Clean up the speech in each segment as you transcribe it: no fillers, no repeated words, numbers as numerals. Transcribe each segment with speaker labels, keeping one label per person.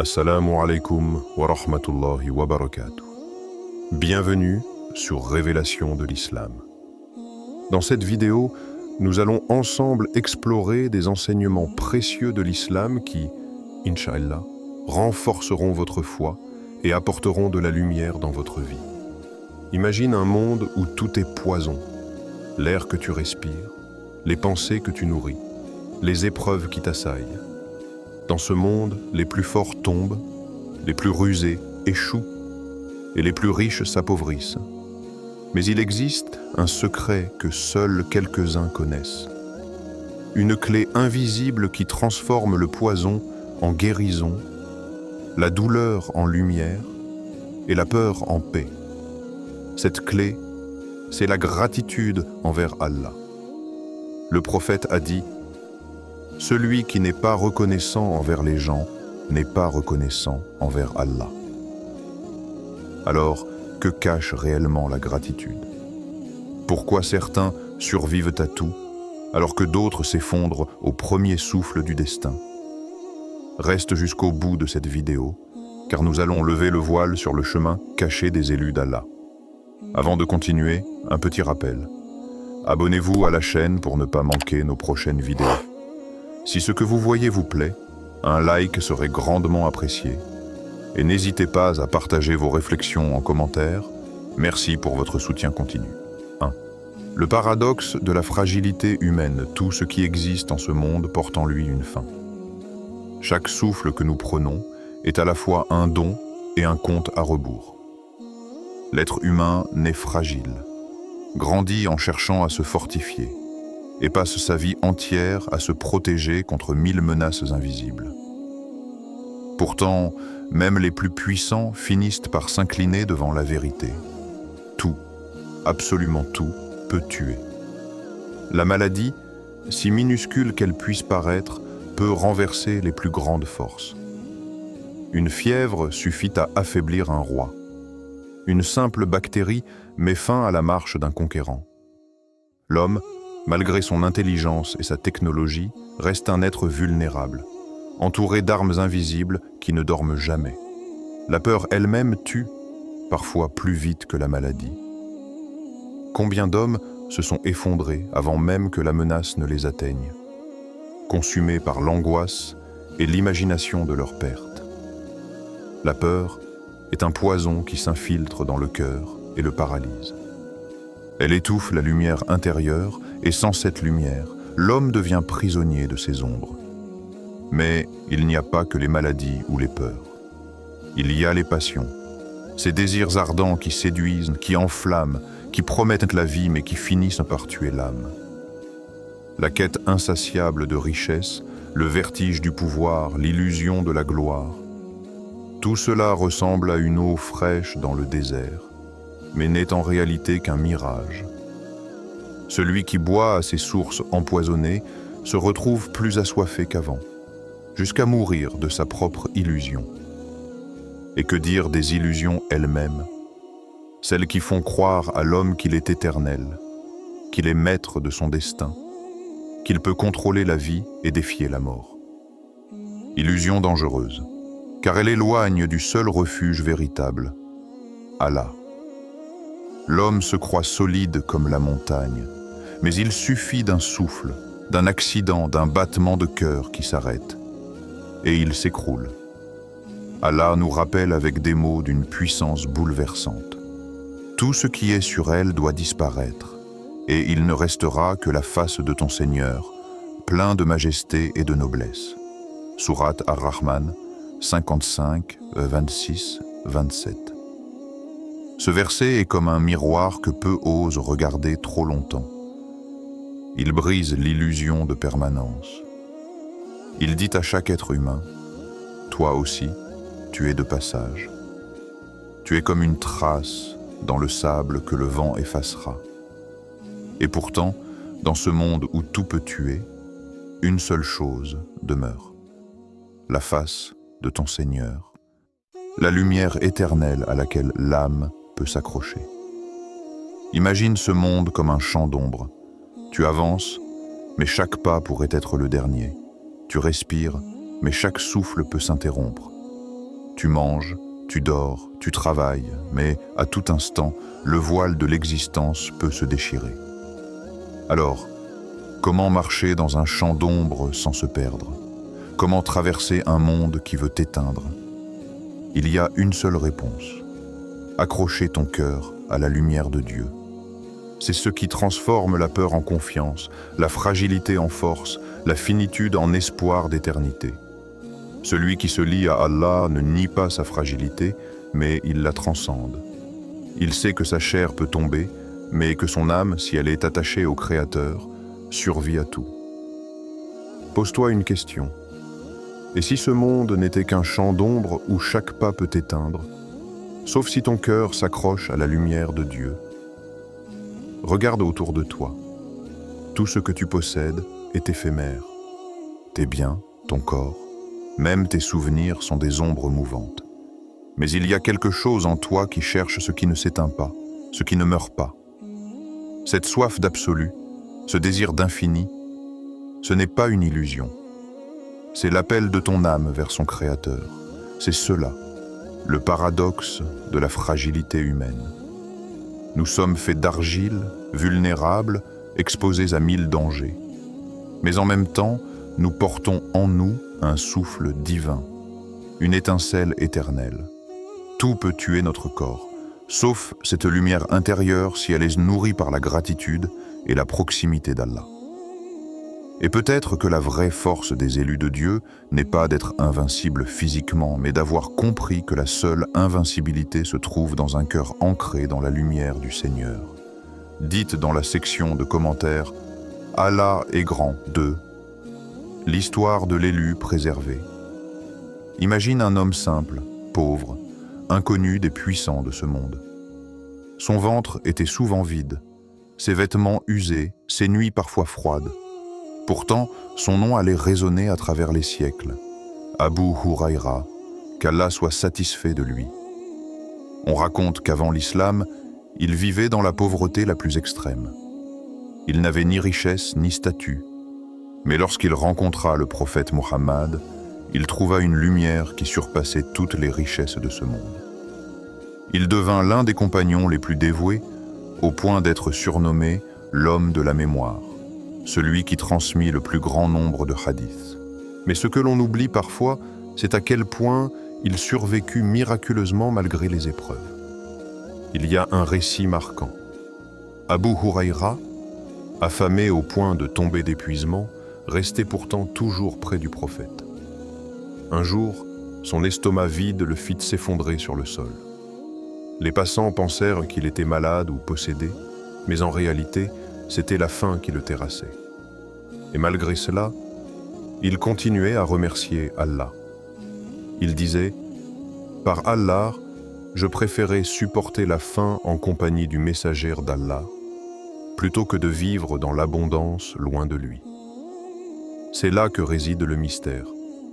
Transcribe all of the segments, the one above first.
Speaker 1: Assalamu alaikum wa rahmatullahi wa barakatuh. Bienvenue sur Révélation de l'Islam. Dans cette vidéo, nous allons ensemble explorer des enseignements précieux de l'Islam qui, Inch'Allah, renforceront votre foi et apporteront de la lumière dans votre vie. Imagine un monde où tout est poison, l'air que tu respires, les pensées que tu nourris, les épreuves qui t'assaillent. Dans ce monde, les plus forts tombent, les plus rusés échouent et les plus riches s'appauvrissent. Mais il existe un secret que seuls quelques-uns connaissent. Une clé invisible qui transforme le poison en guérison, la douleur en lumière et la peur en paix. Cette clé, c'est la gratitude envers Allah. Le prophète a dit: celui qui n'est pas reconnaissant envers les gens n'est pas reconnaissant envers Allah. Alors, que cache réellement la gratitude? Pourquoi certains survivent à tout, alors que d'autres s'effondrent au premier souffle du destin? Reste jusqu'au bout de cette vidéo, car nous allons lever le voile sur le chemin caché des élus d'Allah. Avant de continuer, un petit rappel. Abonnez-vous à la chaîne pour ne pas manquer nos prochaines vidéos. Si ce que vous voyez vous plaît, un like serait grandement apprécié. Et n'hésitez pas à partager vos réflexions en commentaire. Merci pour votre soutien continu. 1. Le paradoxe de la fragilité humaine. Tout ce qui existe en ce monde porte en lui une fin. Chaque souffle que nous prenons est à la fois un don et un compte à rebours. L'être humain naît fragile, grandit en cherchant à se fortifier, et passe sa vie entière à se protéger contre 1000 menaces invisibles. Pourtant, même les plus puissants finissent par s'incliner devant la vérité. Tout, absolument tout, peut tuer. La maladie, si minuscule qu'elle puisse paraître, peut renverser les plus grandes forces. Une fièvre suffit à affaiblir un roi. Une simple bactérie met fin à la marche d'un conquérant. L'homme, malgré son intelligence et sa technologie, reste un être vulnérable, entouré d'armes invisibles qui ne dorment jamais. La peur elle-même tue, parfois plus vite que la maladie. Combien d'hommes se sont effondrés avant même que la menace ne les atteigne, consumés par l'angoisse et l'imagination de leur perte. La peur est un poison qui s'infiltre dans le cœur et le paralyse. Elle étouffe la lumière intérieure et sans cette lumière, l'homme devient prisonnier de ses ombres. Mais il n'y a pas que les maladies ou les peurs. Il y a les passions, ces désirs ardents qui séduisent, qui enflamment, qui promettent la vie mais qui finissent par tuer l'âme. La quête insatiable de richesse, le vertige du pouvoir, l'illusion de la gloire. Tout cela ressemble à une eau fraîche dans le désert, mais n'est en réalité qu'un mirage. Celui qui boit à ces sources empoisonnées se retrouve plus assoiffé qu'avant, jusqu'à mourir de sa propre illusion. Et que dire des illusions elles-mêmes, celles qui font croire à l'homme qu'il est éternel, qu'il est maître de son destin, qu'il peut contrôler la vie et défier la mort. Illusion dangereuse, car elle éloigne du seul refuge véritable, Allah. L'homme se croit solide comme la montagne, mais il suffit d'un souffle, d'un accident, d'un battement de cœur qui s'arrête, et il s'écroule. Allah nous rappelle avec des mots d'une puissance bouleversante. Tout ce qui est sur elle doit disparaître, et il ne restera que la face de ton Seigneur, plein de majesté et de noblesse. Sourate Ar-Rahman, 55, 26, 27. Ce verset est comme un miroir que peu osent regarder trop longtemps. Il brise l'illusion de permanence. Il dit à chaque être humain: toi aussi, tu es de passage. Tu es comme une trace dans le sable que le vent effacera. Et pourtant, dans ce monde où tout peut tuer, une seule chose demeure: la face de ton Seigneur, la lumière éternelle à laquelle l'âme peut s'accrocher. Imagine ce monde comme un champ d'ombre. Tu avances, mais chaque pas pourrait être le dernier. Tu respires, mais chaque souffle peut s'interrompre. Tu manges, tu dors, tu travailles, mais à tout instant, le voile de l'existence peut se déchirer. Alors, comment marcher dans un champ d'ombre sans se perdre? Comment traverser un monde qui veut t'éteindre? Il y a une seule réponse. Accrocher ton cœur à la lumière de Dieu. C'est ce qui transforme la peur en confiance, la fragilité en force, la finitude en espoir d'éternité. Celui qui se lie à Allah ne nie pas sa fragilité, mais il la transcende. Il sait que sa chair peut tomber, mais que son âme, si elle est attachée au Créateur, survit à tout. Pose-toi une question. Et si ce monde n'était qu'un champ d'ombre où chaque pas peut t'éteindre, sauf si ton cœur s'accroche à la lumière de Dieu? Regarde autour de toi. Tout ce que tu possèdes est éphémère. Tes biens, ton corps, même tes souvenirs sont des ombres mouvantes. Mais il y a quelque chose en toi qui cherche ce qui ne s'éteint pas, ce qui ne meurt pas. Cette soif d'absolu, ce désir d'infini, ce n'est pas une illusion. C'est l'appel de ton âme vers son Créateur. C'est cela, le paradoxe de la fragilité humaine. Nous sommes faits d'argile, vulnérables, exposés à 1000 dangers. Mais en même temps, nous portons en nous un souffle divin, une étincelle éternelle. Tout peut tuer notre corps, sauf cette lumière intérieure si elle est nourrie par la gratitude et la proximité d'Allah. Et peut-être que la vraie force des élus de Dieu n'est pas d'être invincible physiquement, mais d'avoir compris que la seule invincibilité se trouve dans un cœur ancré dans la lumière du Seigneur. Dites dans la section de commentaires « Allah est grand » 2. L'histoire de l'élu préservé. Imagine un homme simple, pauvre, inconnu des puissants de ce monde. Son ventre était souvent vide, ses vêtements usés, ses nuits parfois froides. Pourtant, son nom allait résonner à travers les siècles. Abu Huraïra, qu'Allah soit satisfait de lui. On raconte qu'avant l'islam, il vivait dans la pauvreté la plus extrême. Il n'avait ni richesse ni statut. Mais lorsqu'il rencontra le prophète Mohammed, il trouva une lumière qui surpassait toutes les richesses de ce monde. Il devint l'un des compagnons les plus dévoués, au point d'être surnommé l'homme de la mémoire, celui qui transmit le plus grand nombre de hadiths. Mais ce que l'on oublie parfois, c'est à quel point il survécut miraculeusement malgré les épreuves. Il y a un récit marquant. Abu Huraïra, affamé au point de tomber d'épuisement, restait pourtant toujours près du prophète. Un jour, son estomac vide le fit s'effondrer sur le sol. Les passants pensèrent qu'il était malade ou possédé, mais en réalité, c'était la faim qui le terrassait. Et malgré cela, il continuait à remercier Allah. Il disait « Par Allah, je préférais supporter la faim en compagnie du messager d'Allah, plutôt que de vivre dans l'abondance loin de lui. » C'est là que réside le mystère.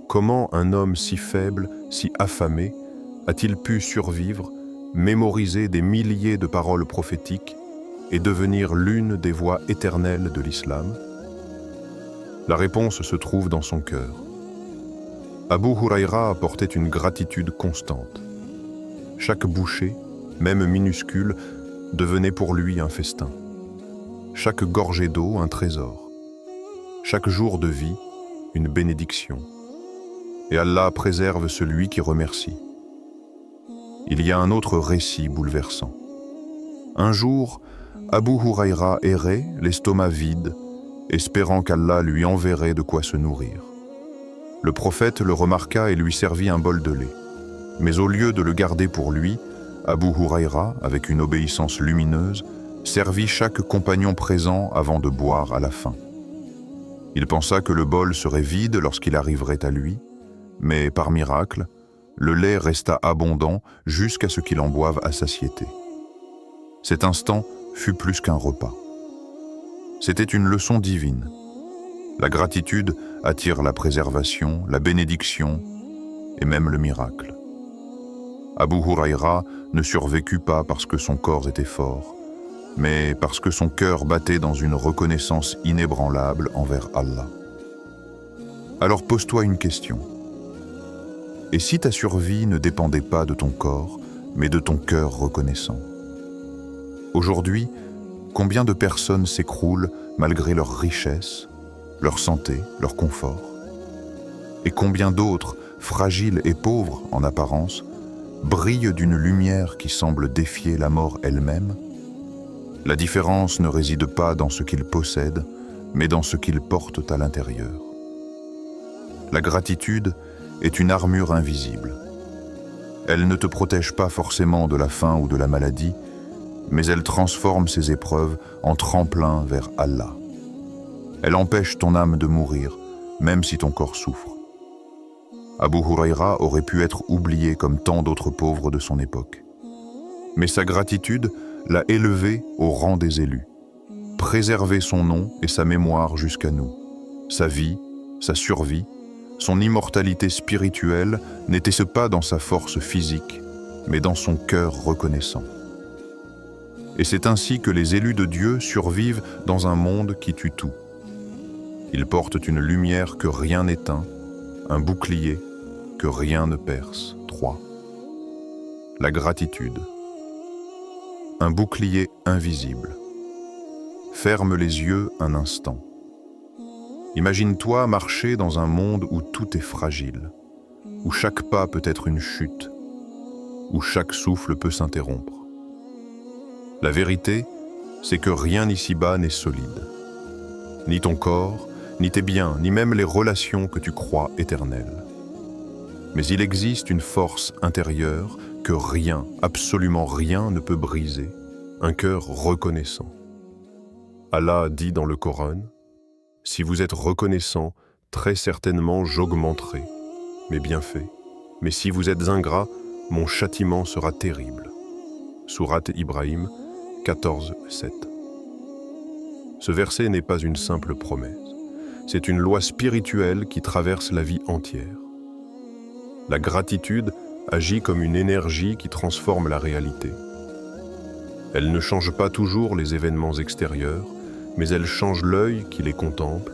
Speaker 1: Comment un homme si faible, si affamé, a-t-il pu survivre, mémoriser des milliers de paroles prophétiques et devenir l'une des voies éternelles de l'islam? La réponse se trouve dans son cœur. Abu Huraïra apportait une gratitude constante. Chaque bouchée, même minuscule, devenait pour lui un festin. Chaque gorgée d'eau, un trésor. Chaque jour de vie, une bénédiction. Et Allah préserve celui qui remercie. Il y a un autre récit bouleversant. Un jour, Abu Huraïra errait, l'estomac vide, espérant qu'Allah lui enverrait de quoi se nourrir. Le prophète le remarqua et lui servit un bol de lait. Mais au lieu de le garder pour lui, Abu Huraïra, avec une obéissance lumineuse, servit chaque compagnon présent avant de boire à la fin. Il pensa que le bol serait vide lorsqu'il arriverait à lui, mais par miracle, le lait resta abondant jusqu'à ce qu'il en boive à satiété. Cet instant fut plus qu'un repas. C'était une leçon divine. La gratitude attire la préservation, la bénédiction et même le miracle. Abu Huraïra ne survécut pas parce que son corps était fort, mais parce que son cœur battait dans une reconnaissance inébranlable envers Allah. Alors pose-toi une question. Et si ta survie ne dépendait pas de ton corps, mais de ton cœur reconnaissant? Aujourd'hui, combien de personnes s'écroulent malgré leur richesse, leur santé, leur confort? Et combien d'autres, fragiles et pauvres en apparence, brillent d'une lumière qui semble défier la mort elle-même? La différence ne réside pas dans ce qu'ils possèdent, mais dans ce qu'ils portent à l'intérieur. La gratitude est une armure invisible. Elle ne te protège pas forcément de la faim ou de la maladie, mais elle transforme ces épreuves en tremplin vers Allah. Elle empêche ton âme de mourir, même si ton corps souffre. Abu Huraïra aurait pu être oublié comme tant d'autres pauvres de son époque. Mais sa gratitude l'a élevé au rang des élus, préservé son nom et sa mémoire jusqu'à nous. Sa vie, sa survie, son immortalité spirituelle n'était-ce pas dans sa force physique, mais dans son cœur reconnaissant. Et c'est ainsi que les élus de Dieu survivent dans un monde qui tue tout. Ils portent une lumière que rien n'éteint, un bouclier que rien ne perce. 3. La gratitude. Un bouclier invisible. Ferme les yeux un instant. Imagine-toi marcher dans un monde où tout est fragile, où chaque pas peut être une chute, où chaque souffle peut s'interrompre. La vérité, c'est que rien ici-bas n'est solide. Ni ton corps, ni tes biens, ni même les relations que tu crois éternelles. Mais il existe une force intérieure que rien, absolument rien ne peut briser, un cœur reconnaissant. Allah dit dans le Coran, « Si vous êtes reconnaissant, très certainement j'augmenterai mes bienfaits. Mais si vous êtes ingrat, mon châtiment sera terrible. » Sourate Ibrahim 14:7. Ce verset n'est pas une simple promesse. C'est une loi spirituelle qui traverse la vie entière. La gratitude agit comme une énergie qui transforme la réalité. Elle ne change pas toujours les événements extérieurs, mais elle change l'œil qui les contemple,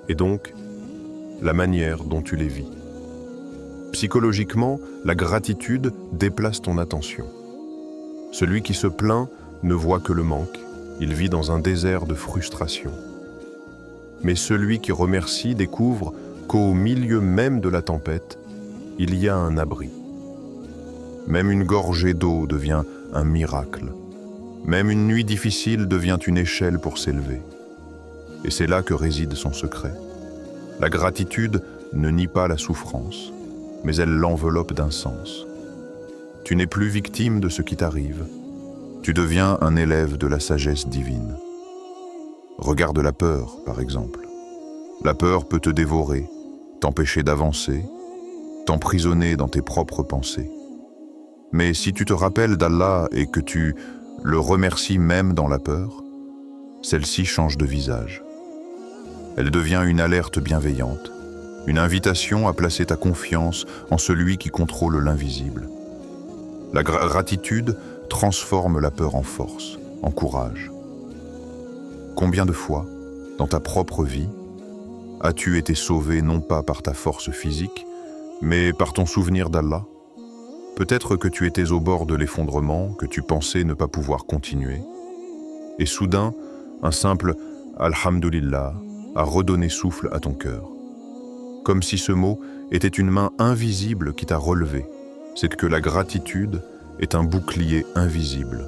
Speaker 1: et donc la manière dont tu les vis. Psychologiquement, la gratitude déplace ton attention. Celui qui se plaint ne voit que le manque, il vit dans un désert de frustration. Mais celui qui remercie découvre qu'au milieu même de la tempête, il y a un abri. Même une gorgée d'eau devient un miracle. Même une nuit difficile devient une échelle pour s'élever. Et c'est là que réside son secret. La gratitude ne nie pas la souffrance, mais elle l'enveloppe d'un sens. Tu n'es plus victime de ce qui t'arrive. Tu deviens un élève de la sagesse divine. Regarde la peur, par exemple. La peur peut te dévorer, t'empêcher d'avancer, t'emprisonner dans tes propres pensées. Mais si tu te rappelles d'Allah et que tu le remercies même dans la peur, celle-ci change de visage. Elle devient une alerte bienveillante, une invitation à placer ta confiance en celui qui contrôle l'invisible. La gratitude transforme la peur en force, en courage. Combien de fois, dans ta propre vie, as-tu été sauvé non pas par ta force physique, mais par ton souvenir d'Allah? Peut-être que tu étais au bord de l'effondrement, que tu pensais ne pas pouvoir continuer. Et soudain, un simple « Alhamdulillah » a redonné souffle à ton cœur. Comme si ce mot était une main invisible qui t'a relevé. C'est que la gratitude est un bouclier invisible.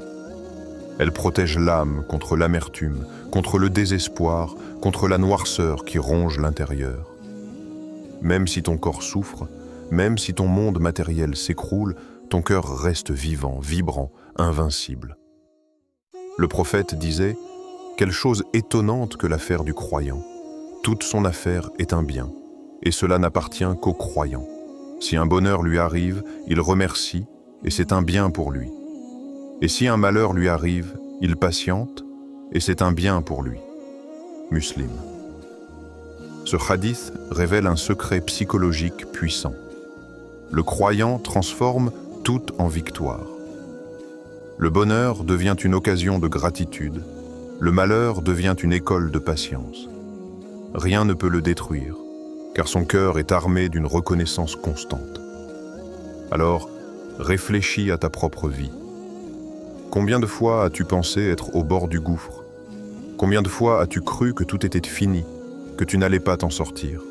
Speaker 1: Elle protège l'âme contre l'amertume, contre le désespoir, contre la noirceur qui ronge l'intérieur. Même si ton corps souffre, même si ton monde matériel s'écroule, ton cœur reste vivant, vibrant, invincible. Le prophète disait « Quelle chose étonnante que l'affaire du croyant. Toute son affaire est un bien, et cela n'appartient qu'aux croyants. Si un bonheur lui arrive, il remercie, et c'est un bien pour lui. Et si un malheur lui arrive, il patiente, et c'est un bien pour lui. » Muslim. Ce hadith révèle un secret psychologique puissant. Le croyant transforme tout en victoire. Le bonheur devient une occasion de gratitude. Le malheur devient une école de patience. Rien ne peut le détruire, car son cœur est armé d'une reconnaissance constante. Alors, réfléchis à ta propre vie. Combien de fois as-tu pensé être au bord du gouffre? Combien de fois as-tu cru que tout était fini, que tu n'allais pas t'en sortir?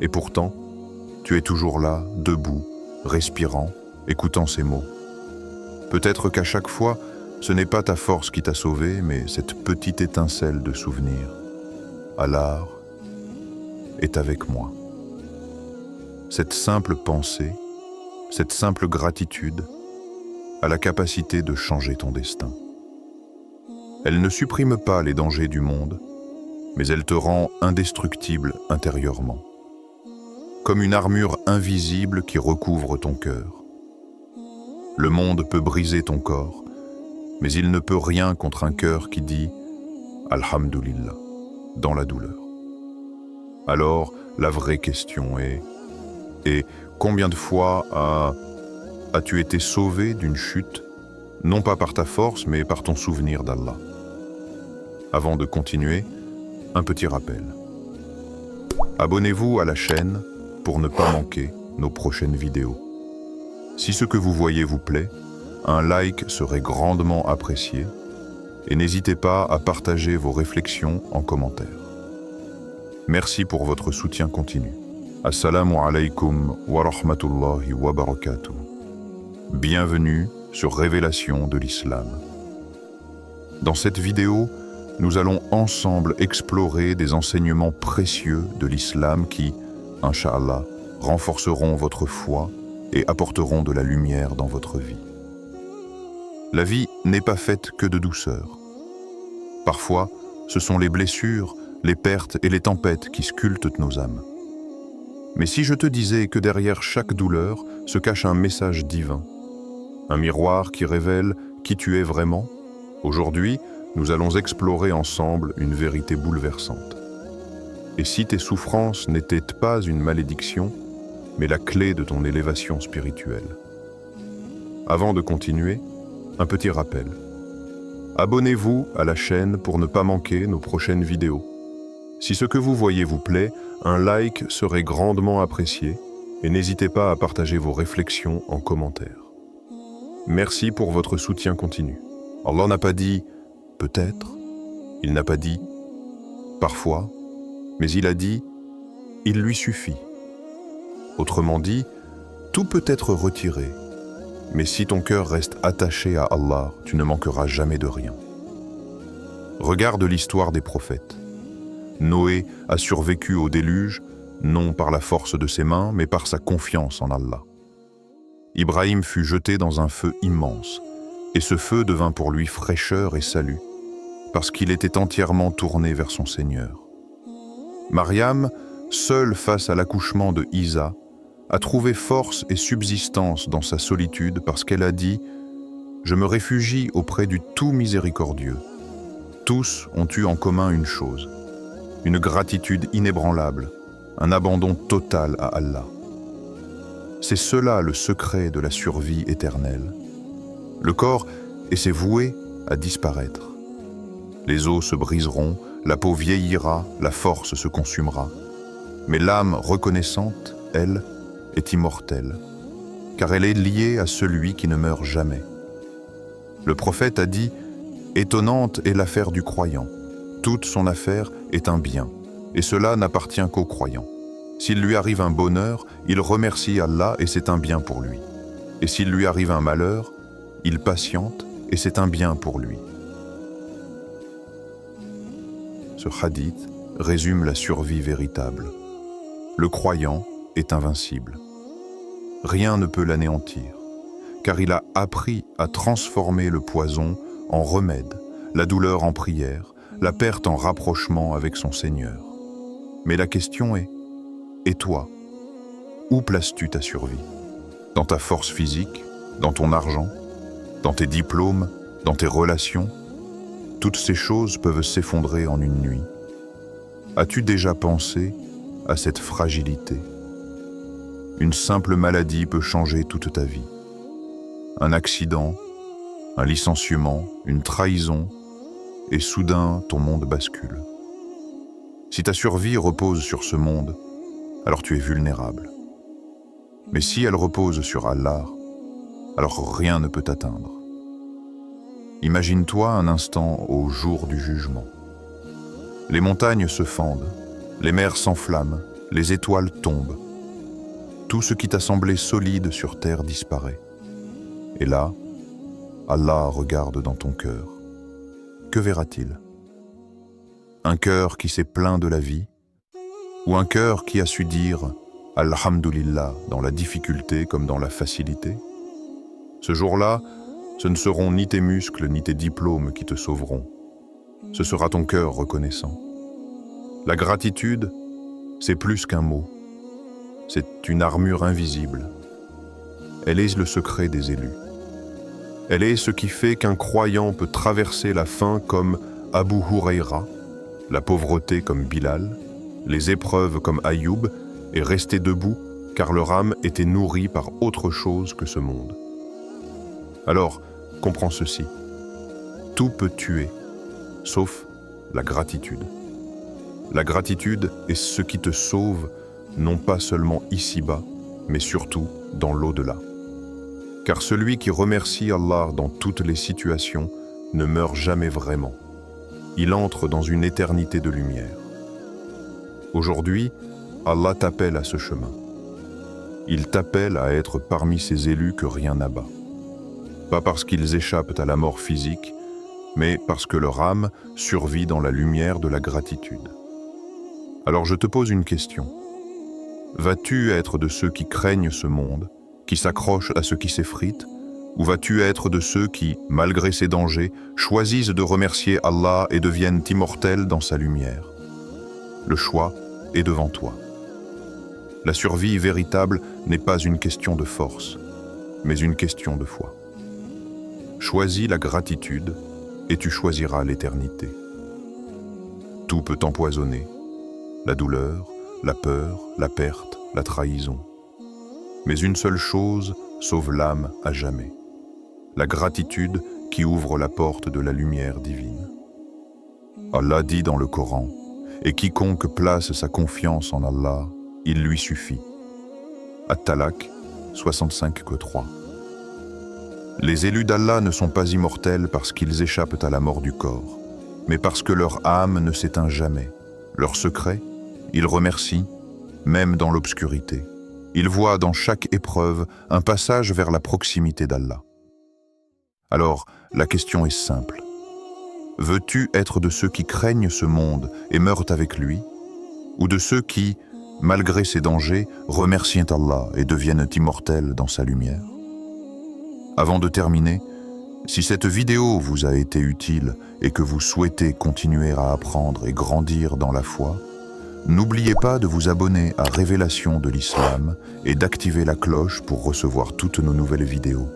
Speaker 1: Et pourtant, tu es toujours là, debout, respirant, écoutant ces mots. Peut-être qu'à chaque fois, ce n'est pas ta force qui t'a sauvé, mais cette petite étincelle de souvenir. Allah est avec moi. Cette simple pensée, cette simple gratitude a la capacité de changer ton destin. Elle ne supprime pas les dangers du monde, mais elle te rend indestructible intérieurement, comme une armure invisible qui recouvre ton cœur. Le monde peut briser ton corps, mais il ne peut rien contre un cœur qui dit « Alhamdulillah » dans la douleur. Alors, la vraie question est « Et combien de fois as-tu été sauvé d'une chute, non pas par ta force, mais par ton souvenir d'Allah ?» Avant de continuer, un petit rappel. Abonnez-vous à la chaîne pour ne pas manquer nos prochaines vidéos. Si ce que vous voyez vous plaît, un like serait grandement apprécié et n'hésitez pas à partager vos réflexions en commentaire. Merci pour votre soutien continu. Assalamu alaikum wa rahmatullahi wa barakatuh. Bienvenue sur Révélation de l'Islam. Dans cette vidéo, nous allons ensemble explorer des enseignements précieux de l'islam qui, Inch'Allah, renforceront votre foi et apporteront de la lumière dans votre vie. La vie n'est pas faite que de douceur. Parfois, ce sont les blessures, les pertes et les tempêtes qui sculptent nos âmes. Mais si je te disais que derrière chaque douleur se cache un message divin, un miroir qui révèle qui tu es vraiment, aujourd'hui, nous allons explorer ensemble une vérité bouleversante. Et si tes souffrances n'étaient pas une malédiction, mais la clé de ton élévation spirituelle. Avant de continuer, un petit rappel. Abonnez-vous à la chaîne pour ne pas manquer nos prochaines vidéos. Si ce que vous voyez vous plaît, un like serait grandement apprécié et n'hésitez pas à partager vos réflexions en commentaire. Merci pour votre soutien continu. Allah n'a pas dit « peut-être », il n'a pas dit « parfois », mais il a dit « il lui suffit ». Autrement dit, tout peut être retiré, mais si ton cœur reste attaché à Allah, tu ne manqueras jamais de rien. Regarde l'histoire des prophètes. Noé a survécu au déluge, non par la force de ses mains, mais par sa confiance en Allah. Ibrahim fut jeté dans un feu immense, et ce feu devint pour lui fraîcheur et salut, parce qu'il était entièrement tourné vers son Seigneur. Mariam, seule face à l'accouchement de Isa, a trouvé force et subsistance dans sa solitude parce qu'elle a dit « Je me réfugie auprès du tout miséricordieux. Tous ont eu en commun une chose, une gratitude inébranlable, un abandon total à Allah. C'est cela le secret de la survie éternelle. Le corps est voué à disparaître. Les os se briseront, la peau vieillira, la force se consumera. Mais l'âme reconnaissante, elle, est immortelle, car elle est liée à celui qui ne meurt jamais. Le prophète a dit « Étonnante est l'affaire du croyant. Toute son affaire est un bien, et cela n'appartient qu'aux croyants. S'il lui arrive un bonheur, il remercie Allah et c'est un bien pour lui. Et s'il lui arrive un malheur, il patiente et c'est un bien pour lui. » Ce hadith résume la survie véritable. Le croyant est invincible. Rien ne peut l'anéantir, car il a appris à transformer le poison en remède, la douleur en prière, la perte en rapprochement avec son Seigneur. Mais la question est, et toi, où places-tu ta survie? Dans ta force physique, dans ton argent, dans tes diplômes, dans tes relations? Toutes ces choses peuvent s'effondrer en une nuit. As-tu déjà pensé à cette fragilité? Une simple maladie peut changer toute ta vie. Un accident, un licenciement, une trahison, et soudain ton monde bascule. Si ta survie repose sur ce monde, alors tu es vulnérable. Mais si elle repose sur Allah, alors rien ne peut t'atteindre. Imagine-toi un instant au jour du jugement. Les montagnes se fendent, les mers s'enflamment, les étoiles tombent. Tout ce qui t'a semblé solide sur terre disparaît. Et là, Allah regarde dans ton cœur. Que verra-t-il? Un cœur qui s'est plaint de la vie, ou un cœur qui a su dire « Alhamdulillah » dans la difficulté comme dans la facilité? Ce jour-là, ce ne seront ni tes muscles ni tes diplômes qui te sauveront. Ce sera ton cœur reconnaissant. La gratitude, c'est plus qu'un mot. C'est une armure invisible. Elle est le secret des élus. Elle est ce qui fait qu'un croyant peut traverser la faim comme Abu Huraira, la pauvreté comme Bilal, les épreuves comme Ayoub, et rester debout car leur âme était nourrie par autre chose que ce monde. Alors, comprends ceci. Tout peut tuer, sauf la gratitude. La gratitude est ce qui te sauve, non pas seulement ici-bas, mais surtout dans l'au-delà. Car celui qui remercie Allah dans toutes les situations ne meurt jamais vraiment. Il entre dans une éternité de lumière. Aujourd'hui, Allah t'appelle à ce chemin. Il t'appelle à être parmi ces élus que rien n'abat. Pas parce qu'ils échappent à la mort physique, mais parce que leur âme survit dans la lumière de la gratitude. Alors je te pose une question. Vas-tu être de ceux qui craignent ce monde, qui s'accrochent à ce qui s'effrite, ou vas-tu être de ceux qui, malgré ces dangers, choisissent de remercier Allah et deviennent immortels dans sa lumière? Le choix est devant toi. La survie véritable n'est pas une question de force, mais une question de foi. Choisis la gratitude et tu choisiras l'éternité. Tout peut empoisonner, la douleur, la peur, la perte, la trahison. Mais une seule chose sauve l'âme à jamais. La gratitude qui ouvre la porte de la lumière divine. Allah dit dans le Coran, « Et quiconque place sa confiance en Allah, il lui suffit. » At-Talaq 65:3. Les élus d'Allah ne sont pas immortels parce qu'ils échappent à la mort du corps, mais parce que leur âme ne s'éteint jamais. Leur secret, ils remercient, même dans l'obscurité. Ils voient dans chaque épreuve un passage vers la proximité d'Allah. Alors, la question est simple. Veux-tu être de ceux qui craignent ce monde et meurent avec lui, ou de ceux qui, malgré ces dangers, remercient Allah et deviennent immortels dans sa lumière? Avant de terminer, si cette vidéo vous a été utile et que vous souhaitez continuer à apprendre et grandir dans la foi, n'oubliez pas de vous abonner à Révélation de l'Islam et d'activer la cloche pour recevoir toutes nos nouvelles vidéos.